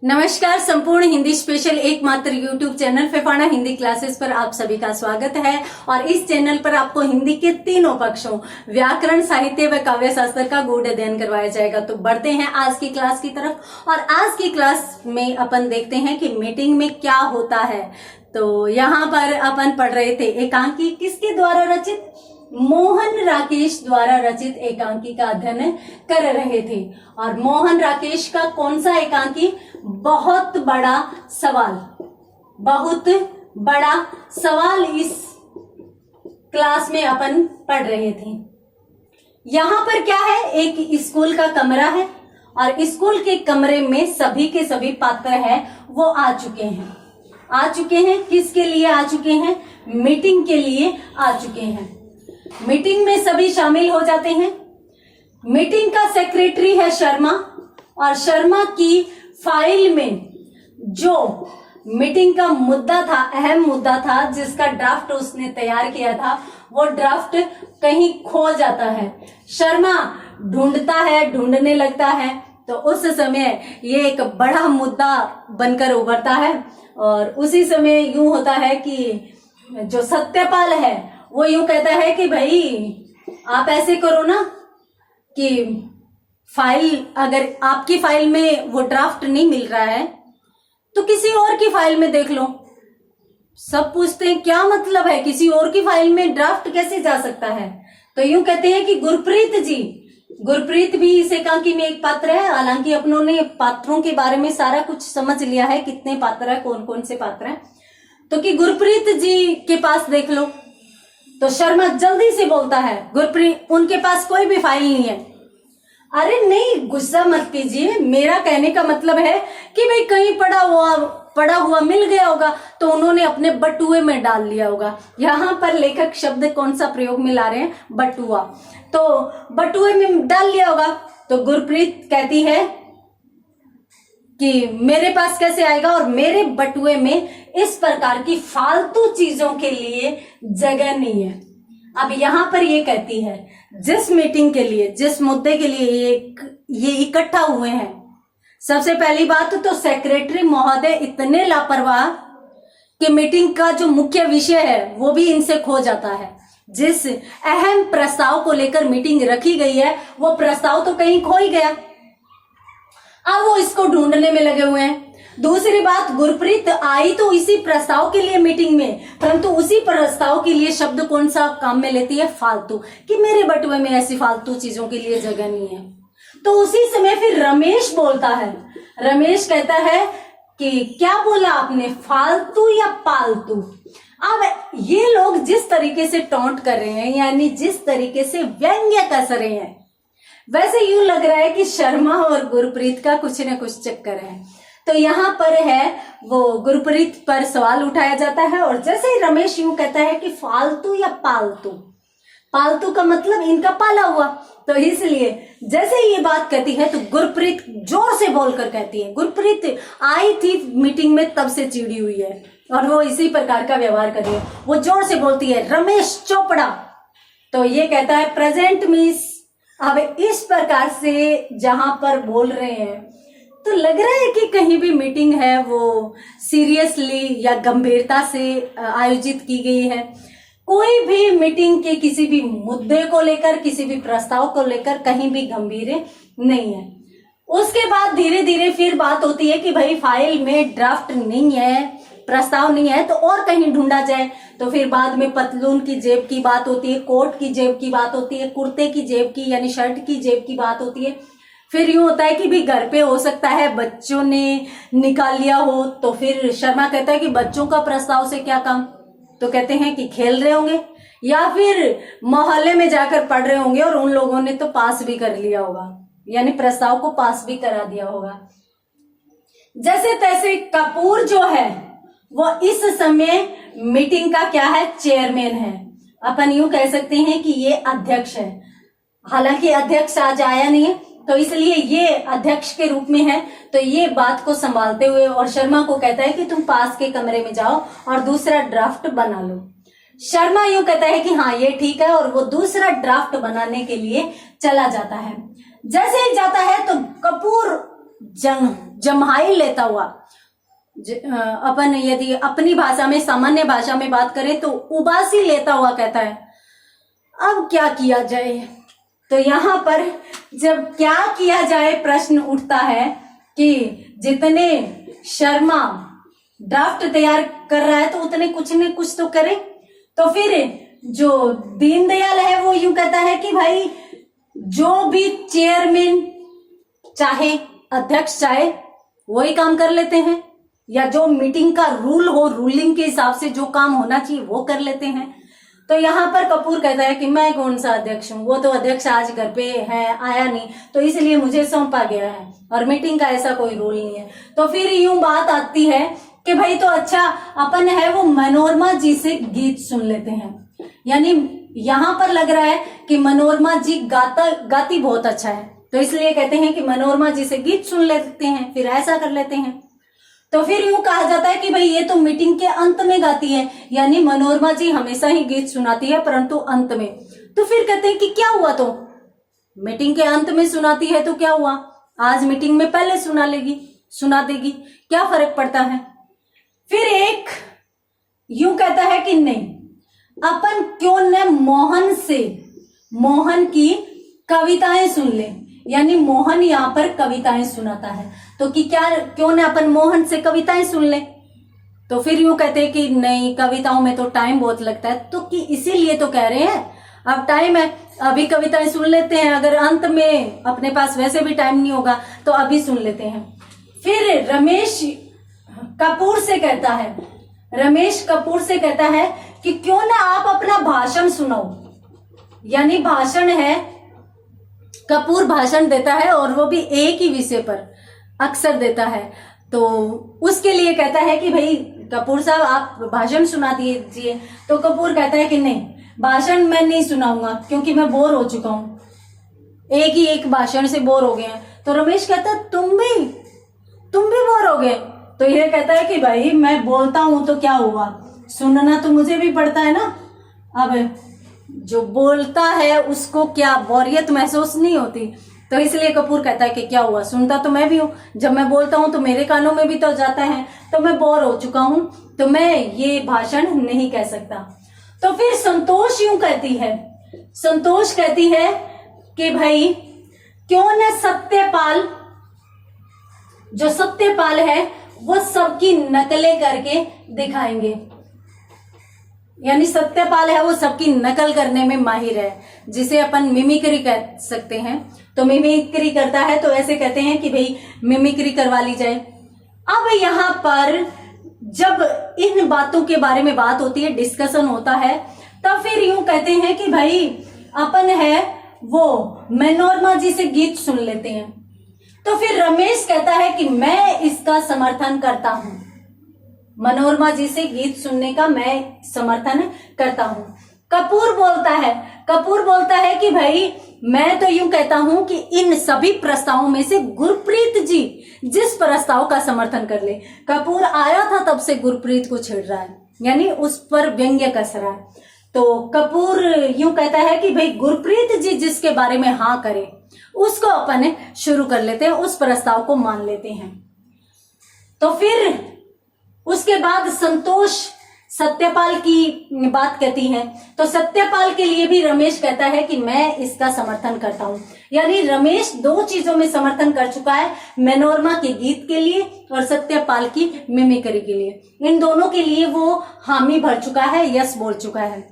नमस्कार। संपूर्ण हिंदी स्पेशल एकमात्र YouTube channel Phephana Hindi classes पर आप सभी का स्वागत है। और इस चैनल पर आपको हिंदी के तीनों पक्षों व्याकरण, साहित्य व काव्य शास्त्र का गूढ़ अध्ययन करवाया जाएगा। तो बढ़ते हैं आज की क्लास की तरफ। और आज की क्लास में अपन देखते हैं कि मीटिंग में क्या होता है। तो यहाँ पर अपन पढ़ रहे थे एकांकी किसके द्वारा रचित, मोहन राकेश द्वारा रचित एकांकी का अध्ययन कर रहे थे। और मोहन राकेश का कौन सा एकांकी, बहुत बड़ा सवाल, बहुत बड़ा सवाल, इस क्लास में अपन पढ़ रहे थे। यहां पर क्या है, एक स्कूल का कमरा है और स्कूल के कमरे में सभी के सभी पात्र हैं वो आ चुके हैं। किसके लिए आ चुके हैं, मीटिंग के लिए आ चुके हैं। मीटिंग में सभी शामिल हो जाते हैं। मीटिंग का सेक्रेटरी है शर्मा और शर्मा की फाइल में जो मीटिंग का मुद्दा था, अहम मुद्दा था, जिसका ड्राफ्ट उसने तैयार किया था, वो ड्राफ्ट कहीं खो जाता है। शर्मा ढूंढने लगता है। तो उस समय ये एक बड़ा मुद्दा बनकर उभरता है। और उसी समय यूं होता है कि जो सत्यपाल है वो यूं कहता है कि भाई आप ऐसे करो ना कि फाइल, अगर आपकी फाइल में वो ड्राफ्ट नहीं मिल रहा है तो किसी और की फाइल में देख लो। सब पूछते हैं क्या मतलब है, किसी और की फाइल में ड्राफ्ट कैसे जा सकता है। तो यूं कहते हैं कि गुरप्रीत भी इस एकांकी में एक पात्र है। हालांकि अपनों ने पात्रों के बारे में सारा कुछ समझ लिया है, कितने पात्र है, कौन कौन से पात्र हैं। तो कि गुरप्रीत जी के पास देख लो। तो शर्मा जल्दी से बोलता है, गुरप्रीत उनके पास कोई भी फाइल नहीं है। अरे नहीं, गुस्सा मत कीजिए, मेरा कहने का मतलब है कि भाई कहीं पड़ा हुआ मिल गया होगा तो उन्होंने अपने बटुए में डाल लिया होगा। यहाँ पर लेखक शब्द कौन सा प्रयोग में ला रहे हैं, बटुआ। तो बटुए में डाल लिया होगा। तो गुरप्रीत कहती है कि मेरे पास कैसे आएगा, और मेरे बटुए में इस प्रकार की फालतू चीजों के लिए जगह नहीं है। अब यहां पर ये कहती है जिस मीटिंग के लिए, जिस मुद्दे के लिए ये इकट्ठा हुए हैं, सबसे पहली बात तो सेक्रेटरी महोदय इतने लापरवाह कि मीटिंग का जो मुख्य विषय है वो भी इनसे खो जाता है। जिस अहम प्रस्ताव को लेकर मीटिंग रखी गई है वो प्रस्ताव तो कहीं खो ही गया। अब वो इसको ढूंढने में लगे हुए हैं। दूसरी बात, गुरप्रीत आई तो इसी प्रस्ताव के लिए मीटिंग में, परंतु उसी प्रस्ताव के लिए शब्द कौन सा काम में लेती है, फालतू, कि मेरे बटुए में ऐसी फालतू चीजों के लिए जगह नहीं है। तो उसी समय फिर रमेश बोलता है। रमेश कहता है कि क्या बोला आपने, फालतू या पालतू। अब ये लोग जिस तरीके से टॉन्ट कर रहे हैं, यानी जिस तरीके से व्यंग्य कस रहे हैं, वैसे यूं लग रहा है कि शर्मा और गुरप्रीत का कुछ न कुछ चक्कर है। तो यहाँ पर है वो गुरप्रीत पर सवाल उठाया जाता है। और जैसे ही रमेश यूं कहता है कि फालतू या पालतू, पालतू का मतलब इनका पाला हुआ, तो इसलिए जैसे ही ये बात कहती है तो गुरप्रीत जोर से बोलकर कहती है, गुरप्रीत आई थी मीटिंग में तब से चिड़ी हुई है और वो इसी प्रकार का व्यवहार कर रही है। वो जोर से बोलती है, रमेश चोपड़ा। तो ये कहता है प्रेजेंट मिस। अब इस प्रकार से जहां पर बोल रहे हैं तो लग रहा है कि कहीं भी मीटिंग है वो सीरियसली या गंभीरता से आयोजित की गई है। कोई भी मीटिंग के किसी भी मुद्दे को लेकर, किसी भी प्रस्ताव को लेकर कहीं भी गंभीर नहीं है। उसके बाद धीरे धीरे फिर बात होती है कि भाई फाइल में ड्राफ्ट नहीं है, प्रस्ताव नहीं है, तो और कहीं ढूंढा जाए। तो फिर बाद में पतलून की जेब की बात होती है, कोट की जेब की बात होती है, कुर्ते की जेब की यानी शर्ट की जेब की बात होती है। फिर यूं होता है कि भी घर पे हो सकता है बच्चों ने निकाल लिया हो। तो फिर शर्मा कहता है कि बच्चों का प्रस्ताव से क्या काम। तो कहते हैं कि खेल रहे होंगे या फिर मोहल्ले में जाकर पढ़ रहे होंगे और उन लोगों ने तो पास भी कर लिया होगा, यानी प्रस्ताव को पास भी करा दिया होगा। जैसे तैसे कपूर जो है वो इस समय मीटिंग का क्या है, चेयरमैन है। अपन यूं कह सकते हैं कि ये अध्यक्ष है। हालांकि अध्यक्ष आज आया नहीं है तो इसलिए ये अध्यक्ष के रूप में है। तो ये बात को संभालते हुए और शर्मा को कहता है कि तुम पास के कमरे में जाओ और दूसरा ड्राफ्ट बना लो। शर्मा यूं कहता है कि हाँ ये ठीक है, और वो दूसरा ड्राफ्ट बनाने के लिए चला जाता है। जैसे ही जाता है तो कपूर जम्हाई लेता हुआ, अपन यदि अपनी भाषा में, सामान्य भाषा में बात करें तो उबासी लेता हुआ कहता है, अब क्या किया जाए। तो यहाँ पर जब क्या किया जाए प्रश्न उठता है कि जितने शर्मा ड्राफ्ट तैयार कर रहा है तो उतने कुछ न कुछ तो करे। तो फिर जो दीनदयाल है वो यूं कहता है कि भाई जो भी चेयरमैन चाहे, अध्यक्ष चाहे, वही काम कर लेते हैं, या जो मीटिंग का रूल हो, रूलिंग के हिसाब से जो काम होना चाहिए वो कर लेते हैं। तो यहाँ पर कपूर कहता है कि मैं कौन सा अध्यक्ष हूँ, वो तो अध्यक्ष आज घर पे है, आया नहीं, तो इसलिए मुझे सौंपा गया है, और मीटिंग का ऐसा कोई रूल नहीं है। तो फिर यूं बात आती है कि भाई तो अच्छा, अपन है वो मनोरमा जी से गीत सुन लेते हैं। यानी यहाँ पर लग रहा है कि मनोरमा जी गाती बहुत अच्छा है, तो इसलिए कहते हैं कि मनोरमा जी से गीत सुन लेते हैं, फिर ऐसा कर लेते हैं। तो फिर यूं कहा जाता है कि भाई ये तो मीटिंग के अंत में गाती है, यानी मनोरमा जी हमेशा ही गीत सुनाती है परंतु अंत में। तो फिर कहते हैं कि क्या हुआ, तो मीटिंग के अंत में सुनाती है तो क्या हुआ, आज मीटिंग में पहले सुना देगी, क्या फर्क पड़ता है। फिर एक यूं कहता है कि नहीं, अपन क्यों न मोहन की कविताएं सुन ले, यानी मोहन यहाँ पर कविताएं सुनाता है, तो कि क्यों न अपन मोहन से कविताएं सुन ले। तो फिर यूं कहते हैं कि नहीं, कविताओं में तो टाइम बहुत लगता है, तो कि इसीलिए तो कह रहे हैं अब टाइम है, अभी कविताएं सुन लेते हैं, अगर अंत में अपने पास वैसे भी टाइम नहीं होगा तो अभी सुन लेते हैं। फिर रमेश कपूर से कहता है कि क्यों ना आप अपना भाषण सुनाओ, यानी भाषण है, कपूर भाषण देता है और वो भी एक ही विषय पर अक्सर देता है, तो उसके लिए कहता है कि भाई कपूर साहब आप भाषण सुना दीजिए। तो कपूर कहता है कि नहीं, भाषण मैं नहीं सुनाऊंगा क्योंकि मैं बोर हो चुका हूं, एक भाषण से बोर हो गए हैं। तो रमेश कहता है तुम भी बोर हो गए। तो ये कहता है कि भाई मैं बोलता हूं तो क्या हुआ, सुनना तो मुझे भी पड़ता है ना। अब जो बोलता है उसको क्या बोरियत महसूस नहीं होती, तो इसलिए कपूर कहता है कि क्या हुआ, सुनता तो मैं भी हूँ, जब मैं बोलता हूँ तो मेरे कानों में भी तो जाता है, तो मैं बोर हो चुका हूँ, तो मैं ये भाषण नहीं कह सकता। तो फिर संतोष कहती है कि भाई क्यों न सत्यपाल है वो सबकी नकलें करके दिखाएंगे, यानी सत्यपाल है वो सबकी नकल करने में माहिर है, जिसे अपन मिमिक्री कह सकते हैं। तो मिमिक्री करता है, तो ऐसे कहते हैं कि भाई मिमिक्री करवा ली जाए। अब यहाँ पर जब इन बातों के बारे में बात होती है, डिस्कशन होता है, तब फिर यूं कहते हैं कि भाई अपन है वो मनोरमा जी से गीत सुन लेते हैं। तो फिर रमेश कहता है कि मैं इसका समर्थन करता हूं, मनोरमा जी से गीत सुनने का मैं समर्थन करता हूं। कपूर बोलता है कि भाई मैं तो यूं कहता हूं कि इन सभी प्रस्तावों में से गुरप्रीत जी जिस प्रस्ताव का समर्थन कर ले, कपूर आया था तब से गुरप्रीत को छेड़ रहा है, यानी उस पर व्यंग्य कस रहा है। तो कपूर यूं कहता है कि भाई गुरप्रीत जी जिसके बारे में हाँ करे उसको अपन शुरू कर लेते हैं, उस प्रस्ताव को मान लेते हैं। तो फिर उसके बाद संतोष सत्यपाल की बात कहती है, तो सत्यपाल के लिए भी रमेश कहता है कि मैं इसका समर्थन करता हूं, यानी रमेश दो चीजों में समर्थन कर चुका है, मनोरमा के गीत के लिए और सत्यपाल की मिमिक्री के लिए, इन दोनों के लिए वो हामी भर चुका है, यस बोल चुका है।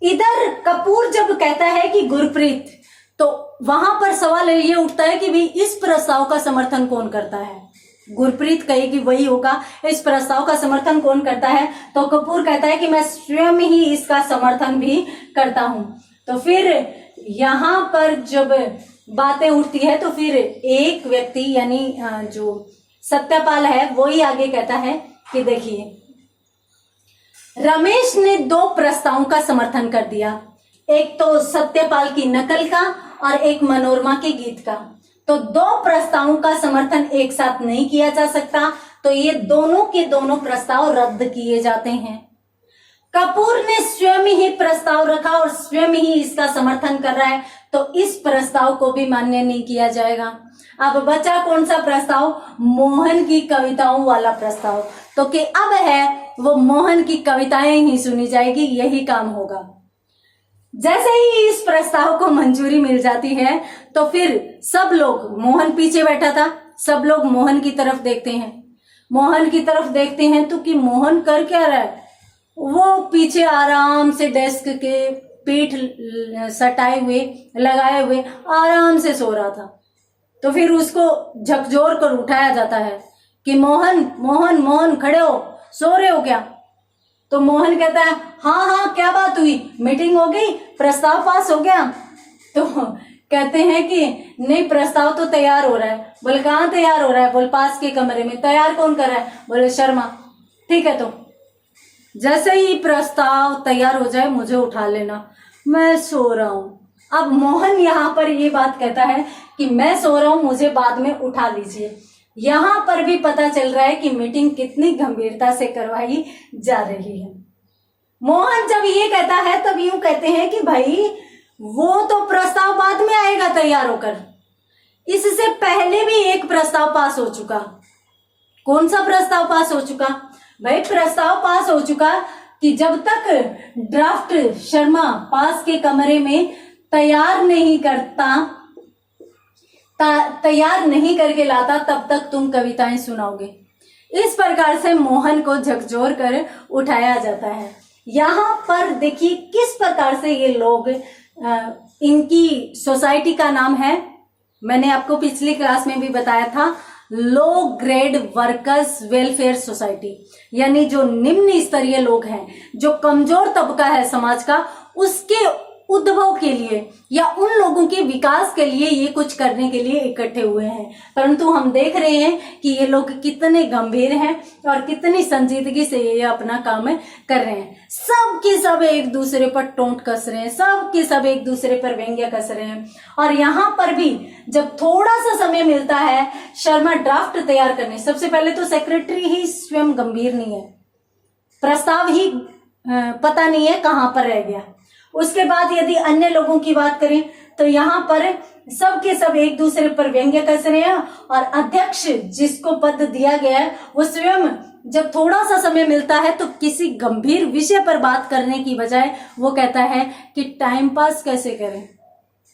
इधर कपूर जब कहता है कि गुरप्रीत, तो वहां पर सवाल ये उठता है कि भाई इस प्रस्ताव का समर्थन कौन करता है, गुरप्रीत कहेगी वही होगा, इस प्रस्ताव का समर्थन कौन करता है, तो कपूर कहता है कि मैं स्वयं ही इसका समर्थन भी करता हूं। तो फिर यहाँ पर जब बातें उठती है तो फिर एक व्यक्ति यानी जो सत्यपाल है वो ही आगे कहता है कि देखिए रमेश ने दो प्रस्तावों का समर्थन कर दिया, एक तो सत्यपाल की नकल का और एक मनोरमा के गीत का, तो दो प्रस्तावों का समर्थन एक साथ नहीं किया जा सकता, तो ये दोनों के दोनों प्रस्ताव रद्द किए जाते हैं। कपूर ने स्वयं ही प्रस्ताव रखा और स्वयं ही इसका समर्थन कर रहा है, तो इस प्रस्ताव को भी मान्य नहीं किया जाएगा। अब बचा कौन सा प्रस्ताव? मोहन की कविताओं वाला प्रस्ताव। तो कि अब है वो मोहन की कविताएं ही सुनी जाएगी, यही काम होगा। जैसे ही इस प्रस्ताव को मंजूरी मिल जाती है तो फिर सब लोग, मोहन पीछे बैठा था, सब लोग मोहन की तरफ देखते हैं। मोहन की तरफ देखते हैं तो कि मोहन कर क्या रहा है? वो पीछे आराम से डेस्क के पीठ सटाए हुए, लगाए हुए आराम से सो रहा था। तो फिर उसको झकझोर कर उठाया जाता है कि मोहन मोहन मोहन खड़े हो, सो रहे हो क्या? तो मोहन कहता है हाँ हाँ, क्या बात हुई? मीटिंग हो गई, प्रस्ताव पास हो गया? तो कहते हैं कि नहीं, प्रस्ताव तो तैयार हो रहा है। बोले कहाँ तैयार हो रहा है? बोले पास के कमरे में। तैयार कौन कर रहा है? बोले शर्मा। ठीक है, तो जैसे ही प्रस्ताव तैयार हो जाए मुझे उठा लेना, मैं सो रहा हूं। अब मोहन यहाँ पर ये बात कहता है कि मैं सो रहा हूं, मुझे बाद में उठा लीजिए। यहाँ पर भी पता चल रहा है कि मीटिंग कितनी गंभीरता से करवाई जा रही है। मोहन जब ये कहता है तब यूं कहते हैं कि भाई वो तो प्रस्ताव बाद में आएगा तैयार होकर, इससे पहले भी एक प्रस्ताव पास हो चुका। कौन सा प्रस्ताव पास हो चुका? भाई प्रस्ताव पास हो चुका कि जब तक ड्राफ्ट शर्मा पास के कमरे में तैयार नहीं करता, तैयार नहीं करके लाता, तब तक तुम कविताएं सुनाओगे। इस प्रकार से मोहन को झकझोर कर उठाया जाता है। यहाँ पर देखिए किस प्रकार से ये लोग, इनकी सोसाइटी का नाम है, मैंने आपको पिछली क्लास में भी बताया था, low grade workers welfare society. यानी जो निम्न स्तरीय लोग हैं, जो कमजोर तबका है समाज का, उसके उद्भव के लिए या उन लोगों के विकास के लिए ये कुछ करने के लिए इकट्ठे हुए हैं। परंतु हम देख रहे हैं कि ये लोग कितने गंभीर हैं और कितनी संजीदगी से ये अपना काम कर रहे हैं। सब के सब एक दूसरे पर टोंट कस रहे हैं, सब के सब एक दूसरे पर व्यंग्य कस रहे हैं। और यहाँ पर भी जब थोड़ा सा समय मिलता है शर्मा ड्राफ्ट तैयार करने, सबसे पहले तो सेक्रेटरी ही स्वयं गंभीर नहीं है, प्रस्ताव ही पता नहीं है कहाँ पर रह गया। उसके बाद यदि अन्य लोगों की बात करें तो यहाँ पर सब के सब एक दूसरे पर व्यंग्य कस रहे हैं। और अध्यक्ष जिसको पद दिया गया है वो स्वयं जब थोड़ा सा समय मिलता है तो किसी गंभीर विषय पर बात करने की बजाय वो कहता है कि टाइम पास कैसे करें,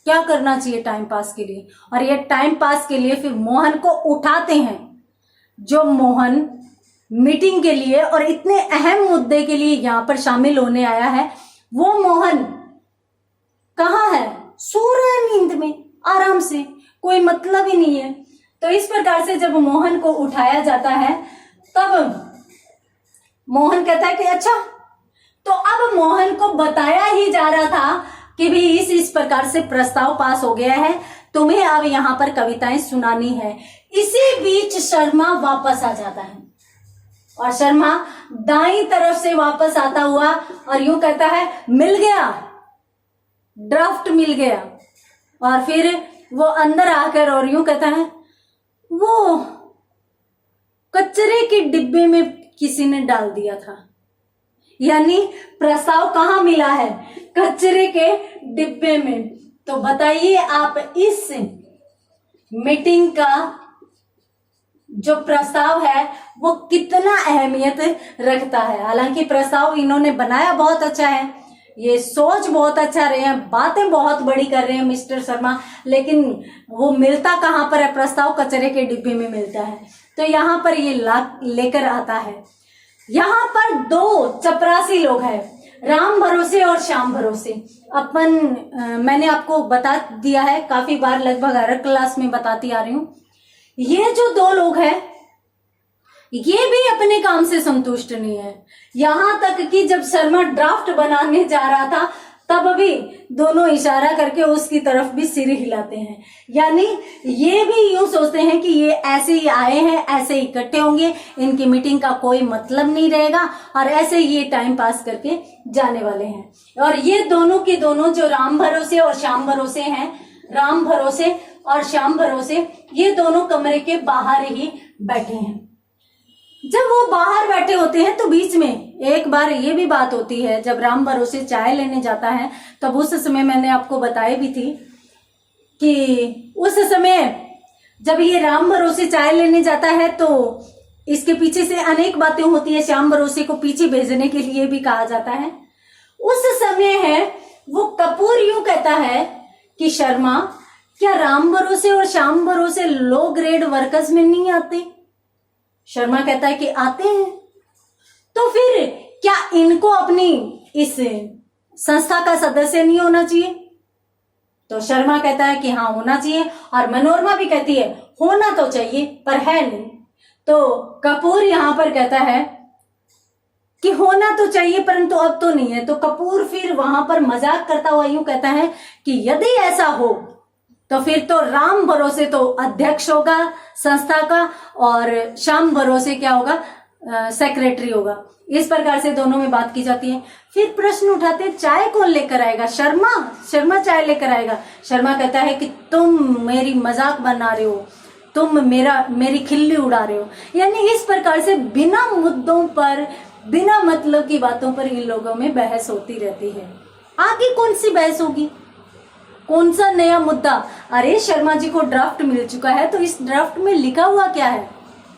क्या करना चाहिए टाइम पास के लिए। और ये टाइम पास के लिए फिर मोहन को उठाते हैं। जो मोहन मीटिंग के लिए और इतने अहम मुद्दे के लिए यहाँ पर शामिल होने आया है, वो मोहन कहाँ है? सो रहा है नींद में आराम से, कोई मतलब ही नहीं है। तो इस प्रकार से जब मोहन को उठाया जाता है तब मोहन कहता है कि अच्छा, तो अब मोहन को बताया ही जा रहा था कि भी इस प्रकार से प्रस्ताव पास हो गया है, तुम्हें अब यहाँ पर कविताएं सुनानी है। इसी बीच शर्मा वापस आ जाता है और शर्मा दाईं तरफ से वापस आता हुआ और यूं कहता है मिल गया, ड्राफ्ट मिल गया। और फिर वो अंदर आकर और यूं कहता है वो कचरे के डिब्बे में किसी ने डाल दिया था। यानी प्रस्ताव कहाँ मिला है? कचरे के डिब्बे में। तो बताइए आप इस मीटिंग का जो प्रस्ताव है वो कितना अहमियत रखता है। हालांकि प्रस्ताव इन्होंने बनाया बहुत अच्छा है, ये सोच बहुत अच्छा रहे हैं, बातें बहुत बड़ी कर रहे हैं मिस्टर शर्मा, लेकिन वो मिलता कहाँ पर है? प्रस्ताव कचरे के डिब्बे में मिलता है। तो यहाँ पर ये लेकर आता है। यहाँ पर दो चपरासी लोग हैं, राम भरोसे और श्याम भरोसे। मैंने आपको बता दिया है काफी बार, लगभग हर क्लास में बताती आ रही हूँ। ये जो दो लोग हैं ये भी अपने काम से संतुष्ट नहीं है। यहां तक कि जब शर्मा ड्राफ्ट बनाने जा रहा था तब भी दोनों इशारा करके उसकी तरफ भी सिर हिलाते हैं। यानी ये भी यूं सोचते हैं कि ये ऐसे ही आए हैं, ऐसे ही इकट्ठे होंगे, इनकी मीटिंग का कोई मतलब नहीं रहेगा और ऐसे ही ये टाइम पास करके जाने वाले हैं। और ये दोनों के दोनों जो राम भरोसे और श्याम भरोसे हैं, राम भरोसे और श्याम भरोसे, ये दोनों कमरे के बाहर ही बैठे हैं। जब वो बाहर बैठे होते हैं तो बीच में एक बार ये भी बात होती है, जब राम भरोसे चाय लेने जाता है तब उस समय मैंने आपको बताई भी थी कि उस समय जब ये राम भरोसे चाय लेने जाता है तो इसके पीछे से अनेक बातें होती है। श्याम भरोसे को पीछे भेजने के लिए भी कहा जाता है। उस समय है वो कपूर यूं कहता है कि शर्मा, क्या राम भरोसे और श्याम भरोसे लो ग्रेड वर्कर्स में नहीं आते? शर्मा कहता है कि आते हैं। तो फिर क्या इनको अपनी इस संस्था का सदस्य नहीं होना चाहिए? तो शर्मा कहता है कि हाँ होना चाहिए, और मनोरमा भी कहती है होना तो चाहिए पर है नहीं। तो कपूर यहां पर कहता है कि होना तो चाहिए परंतु अब तो नहीं है। तो कपूर फिर वहां पर मजाक करता हुआ यूं कहता है कि यदि ऐसा हो तो फिर तो राम भरोसे तो अध्यक्ष होगा संस्था का और श्याम भरोसे क्या होगा, सेक्रेटरी होगा। इस प्रकार से दोनों में बात की जाती है। फिर प्रश्न उठाते हैं चाय कौन लेकर आएगा? शर्मा चाय लेकर आएगा। शर्मा कहता है कि तुम मेरी मजाक बना रहे हो, तुम मेरी खिल्ली उड़ा रहे हो। यानी इस प्रकार से बिना मुद्दों पर, बिना मतलब की बातों पर इन लोगों में बहस होती रहती है। आगे कौन सी बहस होगी, कौन सा नया मुद्दा? अरे शर्मा जी को ड्राफ्ट मिल चुका है, तो इस ड्राफ्ट में लिखा हुआ क्या है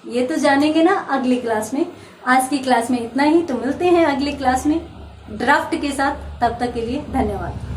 ये तो जानेंगे ना अगली क्लास में। आज की क्लास में इतना ही, तो मिलते हैं अगली क्लास में ड्राफ्ट के साथ। तब तक के लिए धन्यवाद।